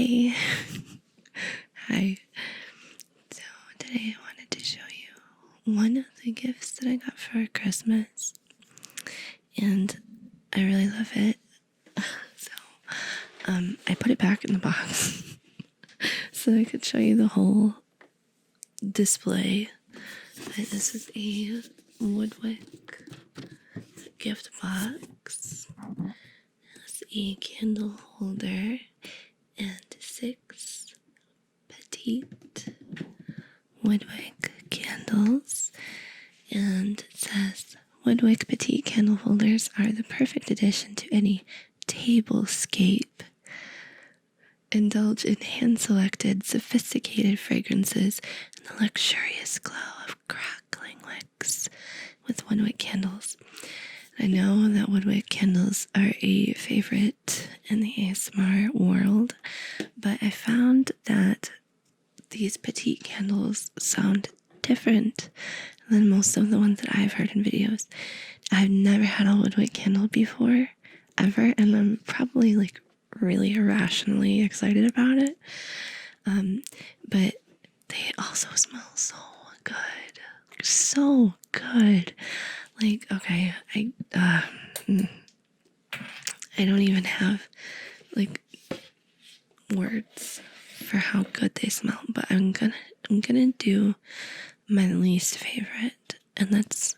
Hey. Hi. So today I wanted to show you one of the gifts that I got for Christmas. And I really love it. So I put it back in the box so I could show you the whole display. But this is a Woodwick gift box. It's a candle holder and 6 petite Woodwick candles, and it says Woodwick petite candle holders are the perfect addition to any tablescape. Indulge in hand-selected, sophisticated fragrances and the luxurious glow of crackling wicks with Woodwick candles. I know that Woodwick candles are a favorite in the ASMR world, but I found that these petite candles sound different than most of the ones that I've heard in videos. I've never had a Woodwick candle before, ever, and I'm probably like really irrationally excited about it. But they also smell so good. So good. Like, okay, I don't even have like words for how good they smell, but I'm gonna do my least favorite, and that's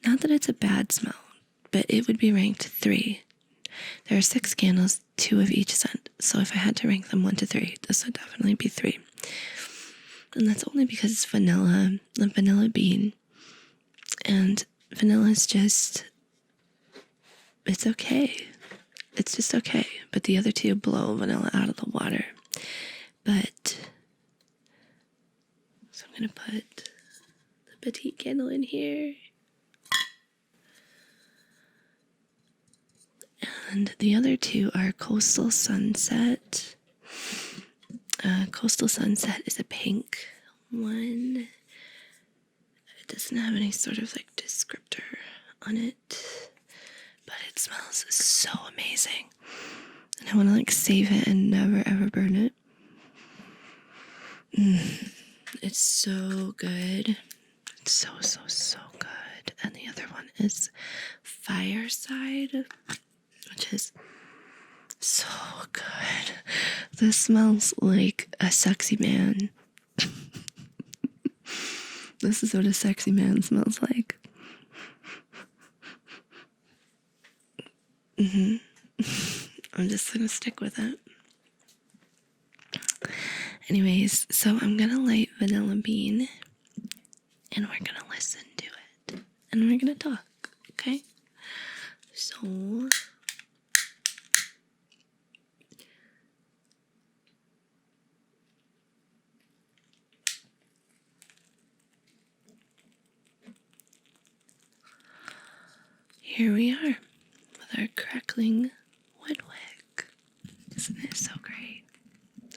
not that it's a bad smell, but it would be ranked 3. There are 6 candles, 2 of each scent, so if I had to rank them 1 to 3, this would definitely be 3. And that's only because it's vanilla, a vanilla bean, and vanilla is just, it's okay. It's just okay, but the other 2 blow vanilla out of the water. But, so I'm gonna put the petite candle in here. And the other 2 are Coastal Sunset. Coastal Sunset is a pink one. It doesn't have any sort of like descriptor on it, but it smells so amazing. And I want to like save it and never ever burn it. It's so good. It's so good. And the other one is Fireside, which is so good. This smells like a sexy man. This is what a sexy man smells like. I'm just gonna stick with it. Anyways, so I'm gonna light vanilla bean and we're gonna listen to it and we're gonna talk, okay? So here we are with our crackling Woodwick. Isn't it so great?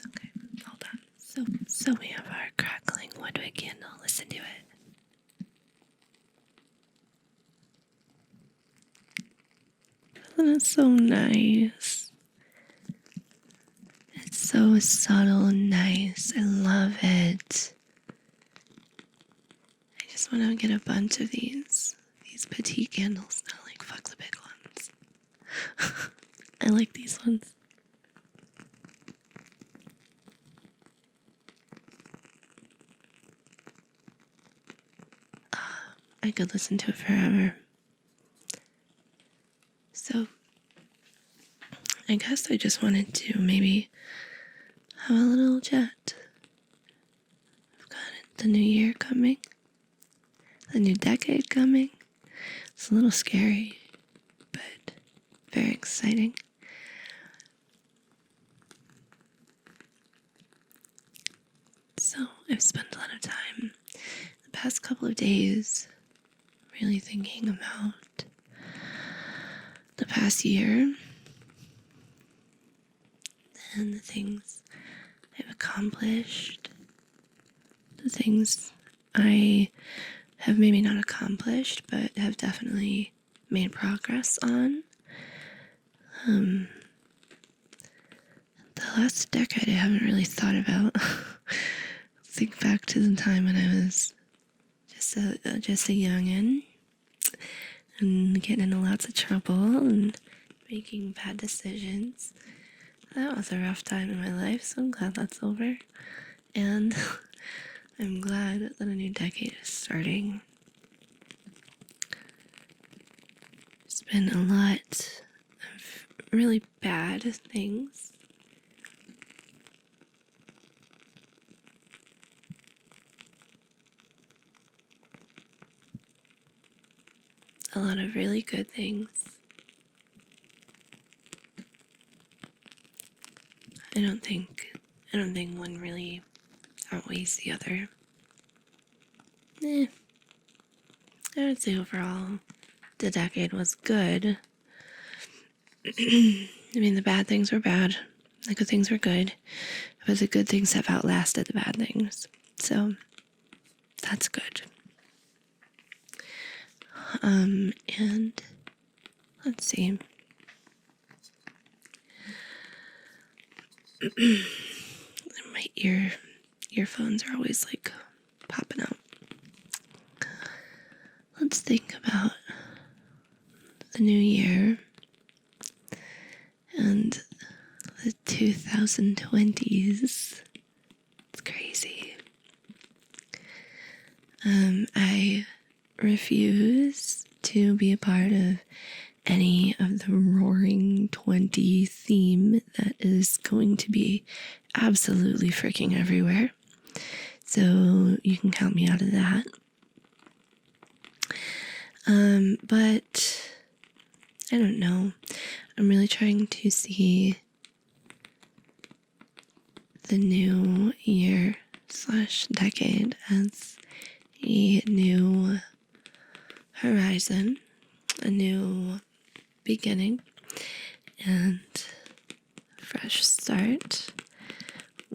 Okay, hold on. So we have our crackling Woodwick candle. Listen to it. Isn't it so nice? It's so subtle and nice. I love it. I just want to get a bunch of these petite candles. Not like fuck the big ones. I like these ones. I could listen to it forever. So I guess I just wanted to maybe have a little chat. I've got the new year coming, the new decade coming. It's a little scary, but very exciting. So I've spent a lot of time the past couple of days really thinking about the past year and the things I've accomplished, the things I have maybe not accomplished, but have definitely made progress on. The the last decade I haven't really thought about. Think back to the time when I was just a youngin' and getting into lots of trouble and making bad decisions. That was a rough time in my life, so I'm glad that's over. And I'm glad that a new decade is starting. There's been a lot of really bad things. A lot of really good things. I don't think one really outweighs the other. I would say overall the decade was good. I mean, the bad things were bad, the good things were good, but the good things have outlasted the bad things. So that's good. And let's see. My earphones are always like popping out. Let's think about the new year and the 2020s. It's crazy. I refuse to be a part of any of the roaring 20 theme that is going to be absolutely freaking everywhere. So you can count me out of that. But I don't know. I'm really trying to see the new year / decade as a new horizon, a new beginning, and fresh start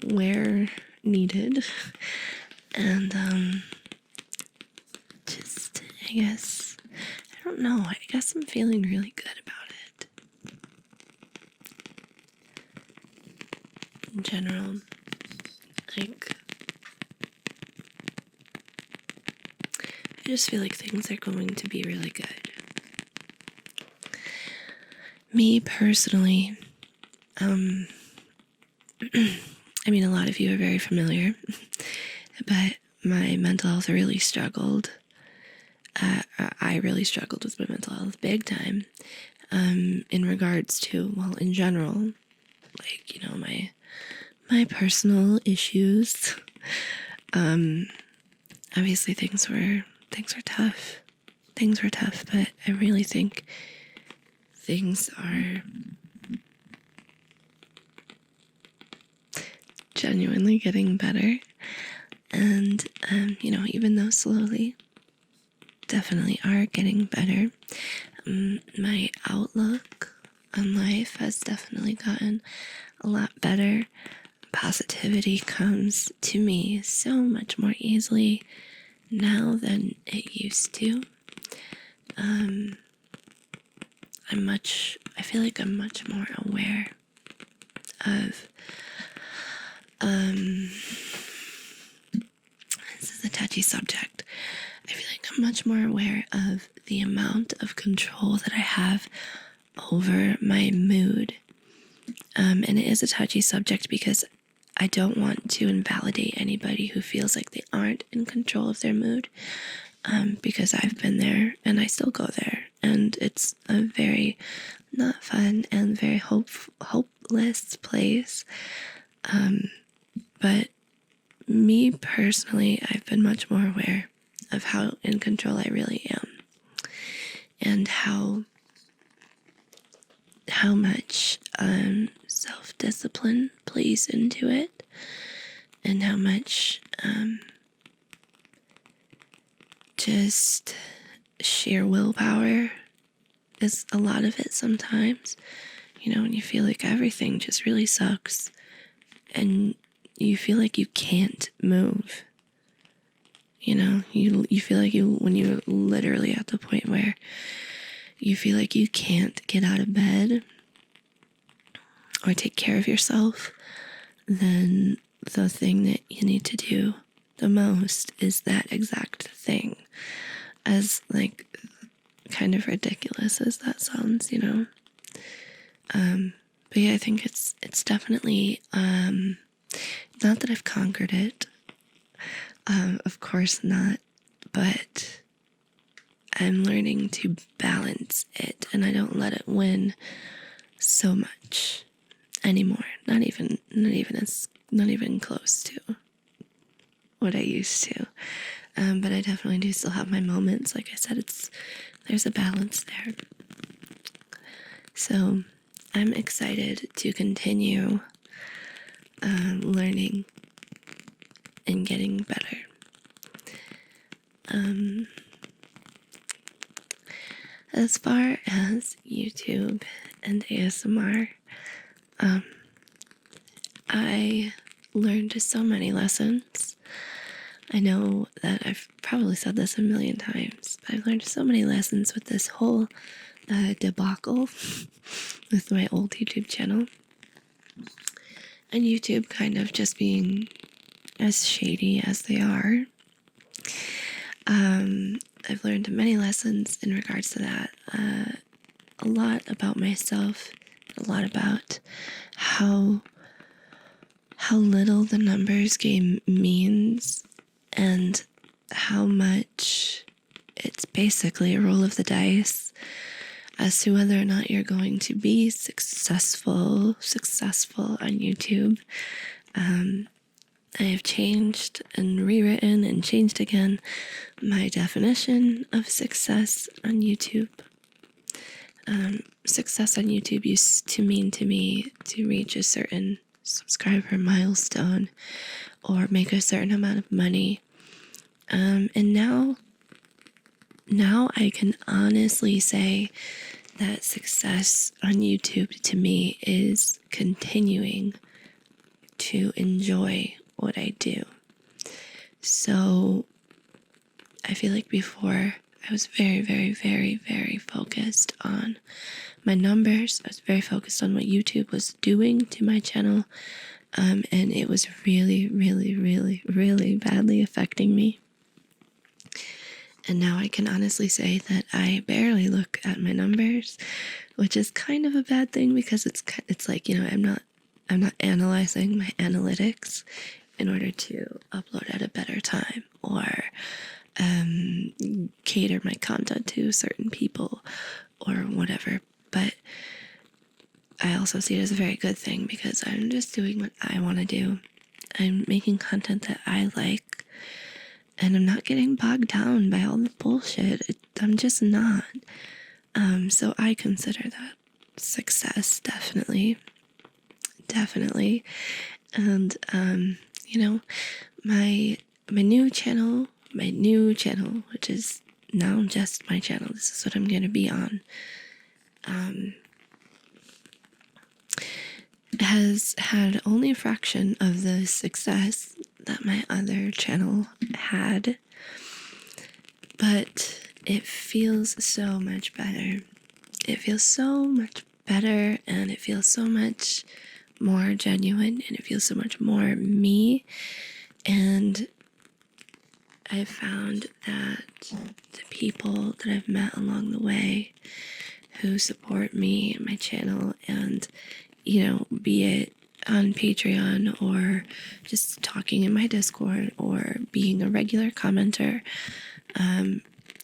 where needed. And just, I guess, I don't know, I guess I'm feeling really good about it. In general, like, I just feel like things are going to be really good. Me personally, I mean, a lot of you are very familiar, but my mental health really struggled. I really struggled with my mental health big time, in regards to, well, in general, like, you know, my personal issues. Obviously things were tough. Things were tough, but I really think things are genuinely getting better. And, you know, even though slowly, definitely are getting better. My outlook on life has definitely gotten a lot better. Positivity comes to me so much more easily now than it used to. I feel like I'm much more aware of, this is a touchy subject. I feel like I'm much more aware of the amount of control that I have over my mood. And it is a touchy subject because I don't want to invalidate anybody who feels like they aren't in control of their mood, because I've been there and I still go there. And it's a very not fun and very hopeless place. But me personally, I've been much more aware of how in control I really am, and how much self-discipline plays into it, and how much just sheer willpower is a lot of it sometimes. You know, when you feel like everything just really sucks and you feel like you can't move. You know, you feel like when you're literally at the point where you feel like you can't get out of bed, or take care of yourself, then the thing that you need to do the most is that exact thing. As like kind of ridiculous as that sounds, you know. But yeah, I think it's definitely not that I've conquered it. Of course not, but I'm learning to balance it, and I don't let it win so much anymore. Not even close to what I used to. But I definitely do still have my moments. Like I said, there's a balance there. So I'm excited to continue learning and getting better. As far as YouTube and ASMR, I learned so many lessons. I know that I've probably said this a million times, but I've learned so many lessons with this whole debacle with my old YouTube channel. And YouTube kind of just being as shady as they are. I've learned many lessons in regards to that. A lot about myself, a lot about how little the numbers game means, and how much it's basically a roll of the dice as to whether or not you're going to be successful on YouTube. I have changed and rewritten and changed again my definition of success on YouTube. Success on YouTube used to mean to me to reach a certain subscriber milestone or make a certain amount of money. And now I can honestly say that success on YouTube to me is continuing to enjoy what I do. So I feel like before I was very, very, very, very focused on my numbers. I was very focused on what YouTube was doing to my channel. And it was really, really, really, really badly affecting me. And now I can honestly say that I barely look at my numbers, which is kind of a bad thing because it's like, you know, I'm not analyzing my analytics in order to upload at a better time or cater my content to certain people or whatever. But I also see it as a very good thing because I'm just doing what I want to do. I'm making content that I like, and I'm not getting bogged down by all the bullshit. I'm just not. So I consider that success, definitely. And you know, my new channel, which is now just my channel. This is what I'm gonna be on. Has had only a fraction of the success that my other channel had, but it feels so much better. It feels so much better, and it feels so much more genuine, and it feels so much more me. And I've found that the people that I've met along the way who support me and my channel, and you know, be it on Patreon or just talking in my Discord or being a regular commenter,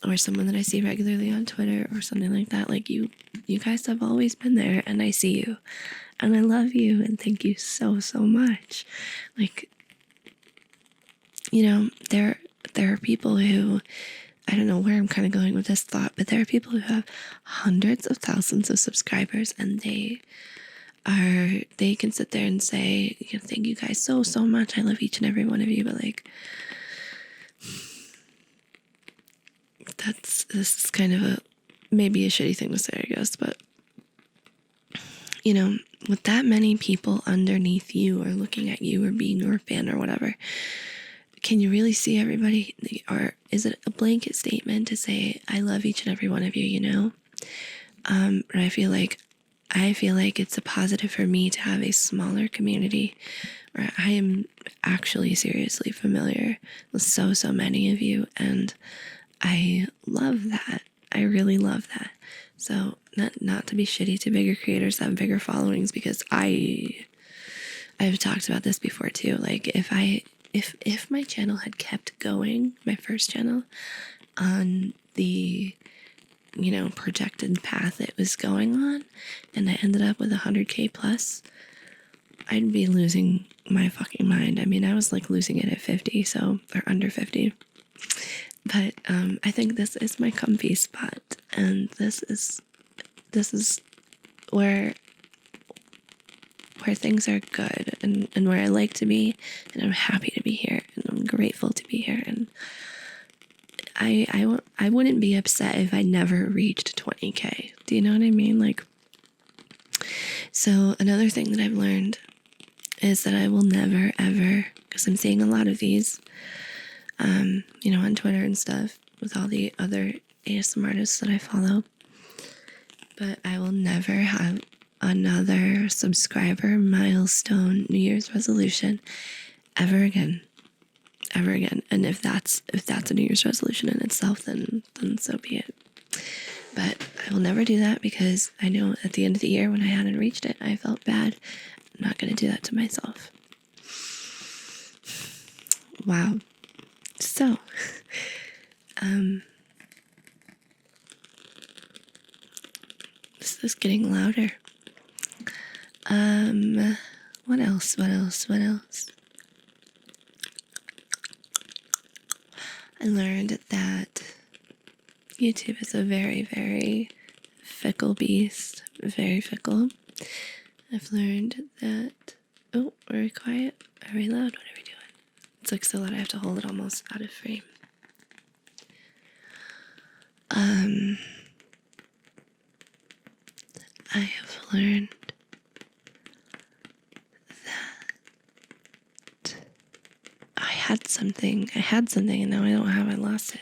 or someone that I see regularly on Twitter or something like that. Like you guys have always been there, and I see you and I love you and thank you so much. Like, you know, there are people who, I don't know where I'm kind of going with this thought, but there are people who have hundreds of thousands of subscribers, and they can sit there and say, you know, thank you guys so much. I love each and every one of you. But like, this is kind of maybe a shitty thing to say, I guess. But, you know, with that many people underneath you or looking at you or being your fan or whatever, can you really see everybody? Or is it a blanket statement to say, I love each and every one of you, you know? But I feel like I feel like it's a positive for me to have a smaller community where I am actually seriously familiar with so many of you, and I love that. I really love that. So not to be shitty to bigger creators that have bigger followings, because I've talked about this before too. Like if my channel had kept going, my first channel, on the projected path it was going on, and I ended up with 100K plus, I'd be losing my fucking mind. I mean, I was like losing it at 50, or under 50. But I think this is my comfy spot, and this is where things are good, and where I like to be, and I'm happy to be here, and I'm grateful to be here. And I wouldn't be upset if I never reached 20K. Do you know what I mean? Like, so another thing that I've learned is that I will never ever, because I'm seeing a lot of these, on Twitter and stuff with all the other ASMR artists that I follow, but I will never have another subscriber milestone New Year's resolution ever again. And if that's a New Year's resolution in itself, then so be it. But I will never do that, because I know at the end of the year when I hadn't reached it, I felt bad. I'm not going to do that to myself. Wow. So, this is getting louder. What else? I learned that YouTube is a very, very fickle beast. Very fickle. I've learned that... Oh, are we quiet? Are we loud? What are we doing? It's like so loud I have to hold it almost out of frame. I have learned that I had something and now I don't have it. I lost it.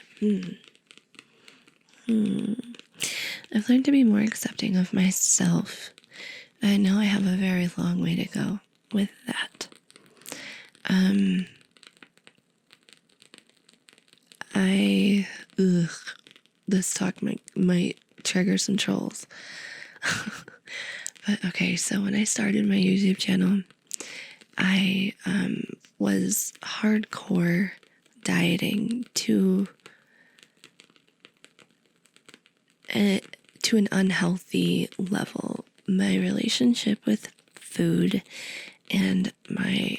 I've learned to be more accepting of myself. I know I have a very long way to go with that. This talk might trigger some trolls. But okay, so when I started my YouTube channel, I was hardcore dieting to an unhealthy level. My relationship with food and my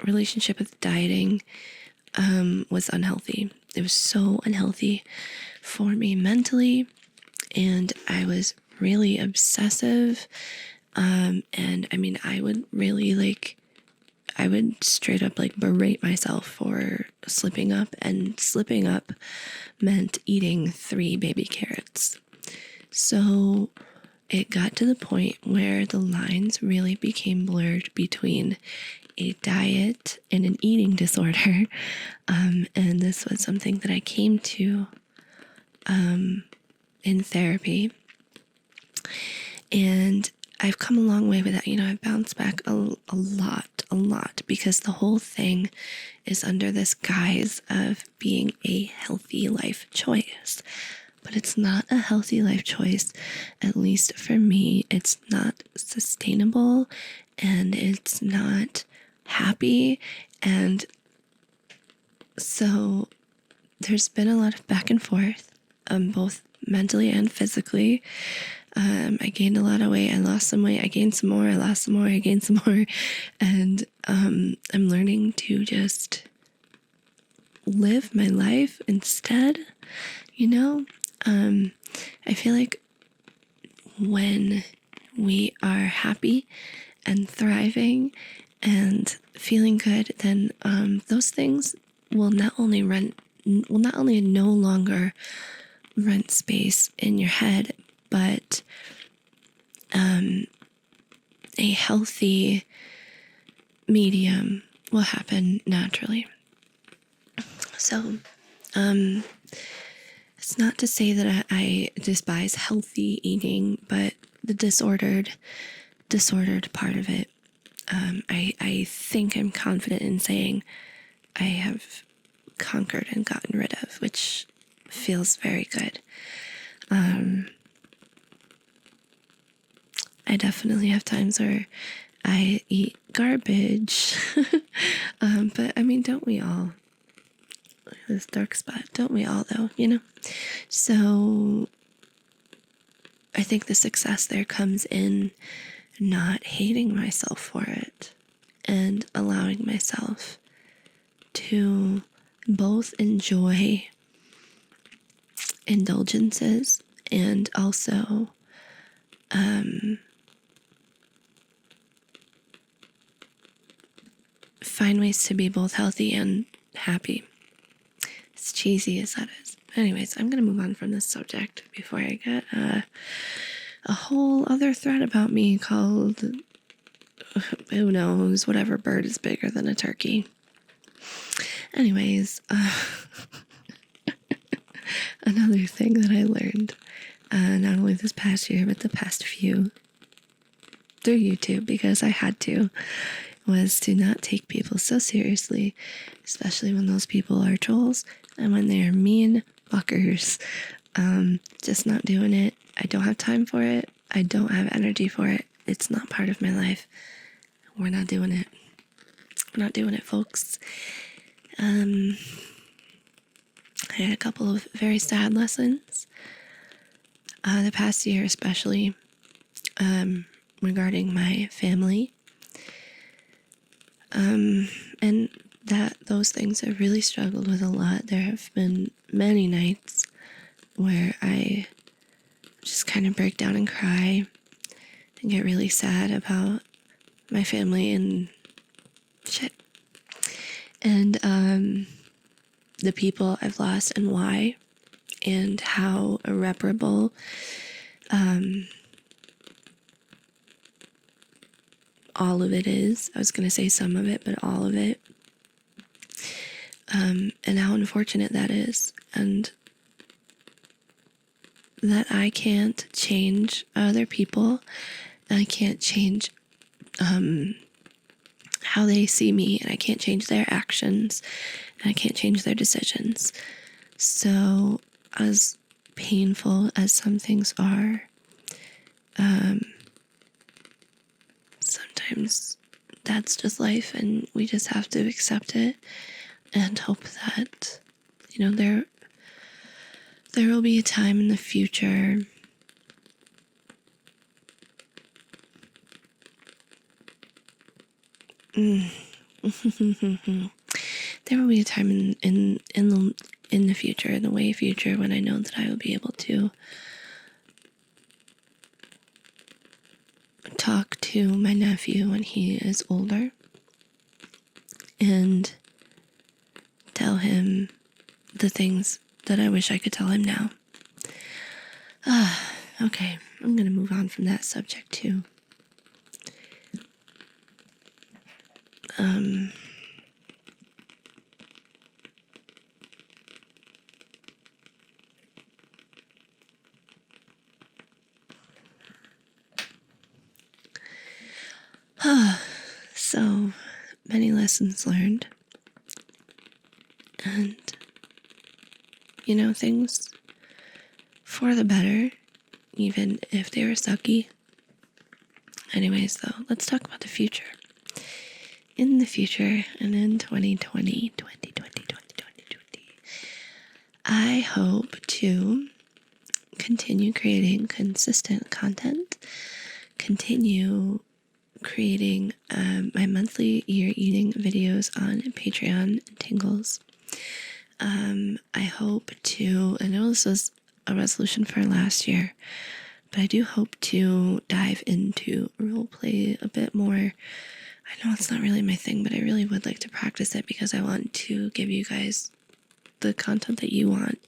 relationship with dieting was unhealthy. It was so unhealthy for me mentally, and I was really obsessive. And I mean, I would straight up berate myself for slipping up, and slipping up meant eating 3 baby carrots. So it got to the point where the lines really became blurred between a diet and an eating disorder. And this was something that I came to in therapy. And I've come a long way with that. I've bounced back a lot, because the whole thing is under this guise of being a healthy life choice. But it's not a healthy life choice. At least for me, it's not sustainable, and it's not happy. And so there's been a lot of back and forth, both mentally and physically. I gained a lot of weight. I lost some weight. I gained some more. I lost some more. I gained some more. And I'm learning to just live my life instead. I feel like when we are happy and thriving and feeling good, then those things will not only no longer rent space in your head, but a healthy medium will happen naturally. So, it's not to say that I despise healthy eating, but the disordered part of it. I think I'm confident in saying I have conquered and gotten rid of, which feels very good. I definitely have times where I eat garbage. But I mean, don't we all? This dark spot, don't we all though, So I think the success there comes in not hating myself for it and allowing myself to both enjoy indulgences and also find ways to be both healthy and happy. As cheesy as that is. Anyways, I'm going to move on from this subject before I get a whole other thread about me called, who knows, whatever bird is bigger than a turkey. Anyways, another thing that I learned, not only this past year, but the past few, through YouTube, because I had to, was to not take people so seriously, especially when those people are trolls and when they are mean fuckers. Just not doing it. I don't have time for it. I don't have energy for it. It's not part of my life. We're not doing it. We're not doing it, folks. I had a couple of very sad lessons the past year, especially regarding my family. And those things I've really struggled with a lot. There have been many nights where I just kind of break down and cry and get really sad about my family and shit. And the people I've lost and why, and how irreparable all of it is. I was going to say some of it, but all of it. And how unfortunate that is. And that I can't change other people. I can't change how they see me. And I can't change their actions. And I can't change their decisions. So as painful as some things are, sometimes that's just life, and we just have to accept it and hope that, there will be a time in the future there will be a time in the future, in the way future, when I know that I will be able to talk to my nephew when he is older and tell him the things that I wish I could tell him now. Okay, I'm going to move on from that subject too. So many lessons learned, and things for the better, even if they were sucky. Anyways, though, let's talk about the future. In the future, and in 2020, I hope to continue creating consistent content, continue creating my monthly ear eating videos on Patreon and Tingles. I hope to, I know this was a resolution for last year, but I do hope to dive into roleplay a bit more. I know it's not really my thing, but I really would like to practice it because I want to give you guys the content that you want.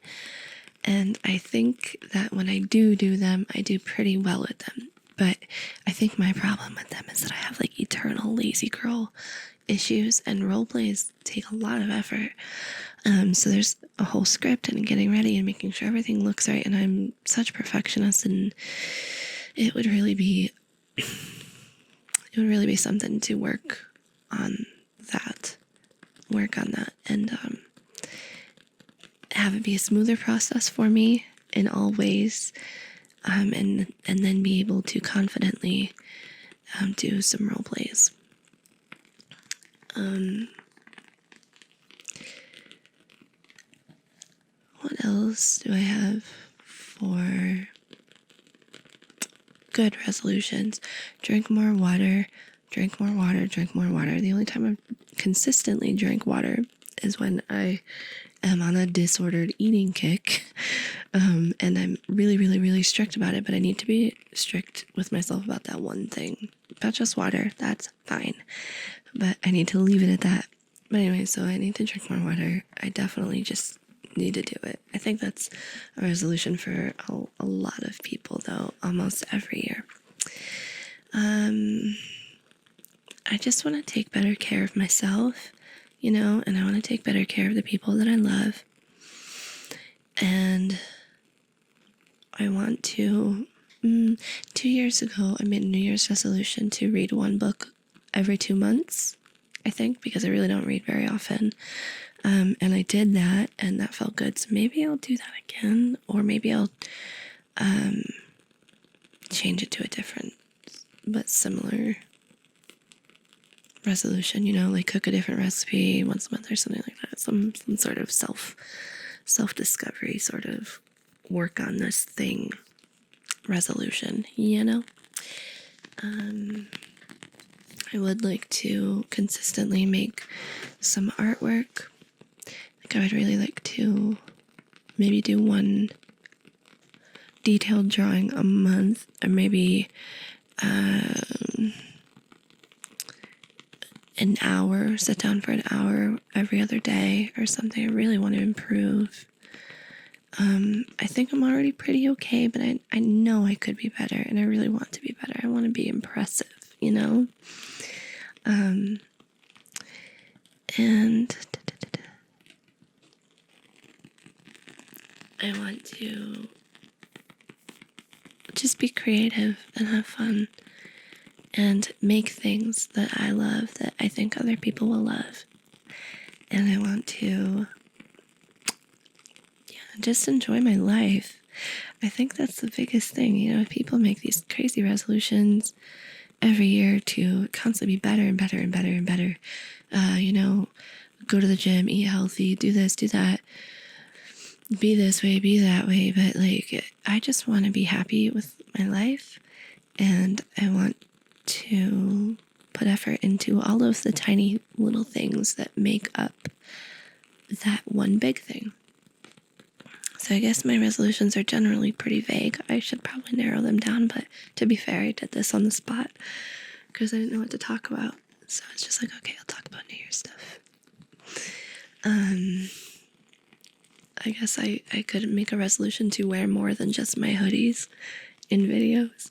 And I think that when I do them, I do pretty well with them. But I think my problem with them is that I have eternal lazy girl issues, and role plays take a lot of effort. So there's a whole script and getting ready and making sure everything looks right. And I'm such a perfectionist, and it would really be something to work on that, and have it be a smoother process for me in all ways, and then be able to confidently do some role plays. What else do I have for good resolutions? Drink more water, drink more water, drink more water. The only time I've consistently drank water is when I am on a disordered eating kick, and I'm really, really, really strict about it, but I need to be strict with myself about that one thing. About just water, that's fine, but I need to leave it at that. But anyway, so I need to drink more water. I definitely just need to do it. I think that's a resolution for a lot of people, though, almost every year. I just want to take better care of myself, and I want to take better care of the people that I love. And I want to, 2 years ago, I made a New Year's resolution to read one book every 2 months, I think, because I really don't read very often. And I did that, and that felt good. So maybe I'll do that again, or maybe I'll change it to a different but similar resolution, like cook a different recipe once a month or something like that. Some sort of self-discovery sort of work on this thing resolution, I would like to consistently make some artwork. I would really like to maybe do one detailed drawing a month, or maybe an hour, sit down for an hour every other day or something. I really want to improve. I think I'm already pretty okay, but I know I could be better, and I really want to be better. I want to be impressive, and I want to just be creative and have fun and make things that I love, that I think other people will love. And I want to just enjoy my life. I think that's the biggest thing. People make these crazy resolutions every year to constantly be better and better and better and better. Go to the gym, eat healthy, do this, do that, be this way, be that way. But I just want to be happy with my life, and I want to put effort into all of the tiny little things that make up that one big thing. So I guess my resolutions are generally pretty vague. I should probably narrow them down, but to be fair, I did this on the spot because I didn't know what to talk about. So it's just like, okay, I'll talk about New Year's stuff. I guess I could make a resolution to wear more than just my hoodies in videos.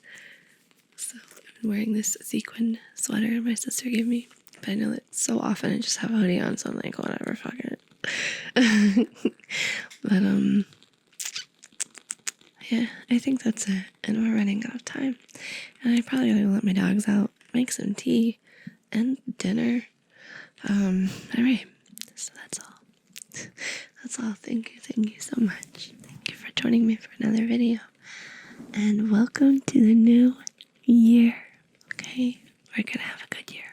So I've been wearing this sequin sweater my sister gave me, but I know that so often I just have a hoodie on, so I'm like, whatever, fuck it. But yeah, I think that's it, and we're running out of time, and I probably gotta let my dogs out, make some tea and dinner. Alright, so that's all. Thank you so much. Thank you for joining me for another video, and welcome to the new year. Okay, we're gonna have a good year.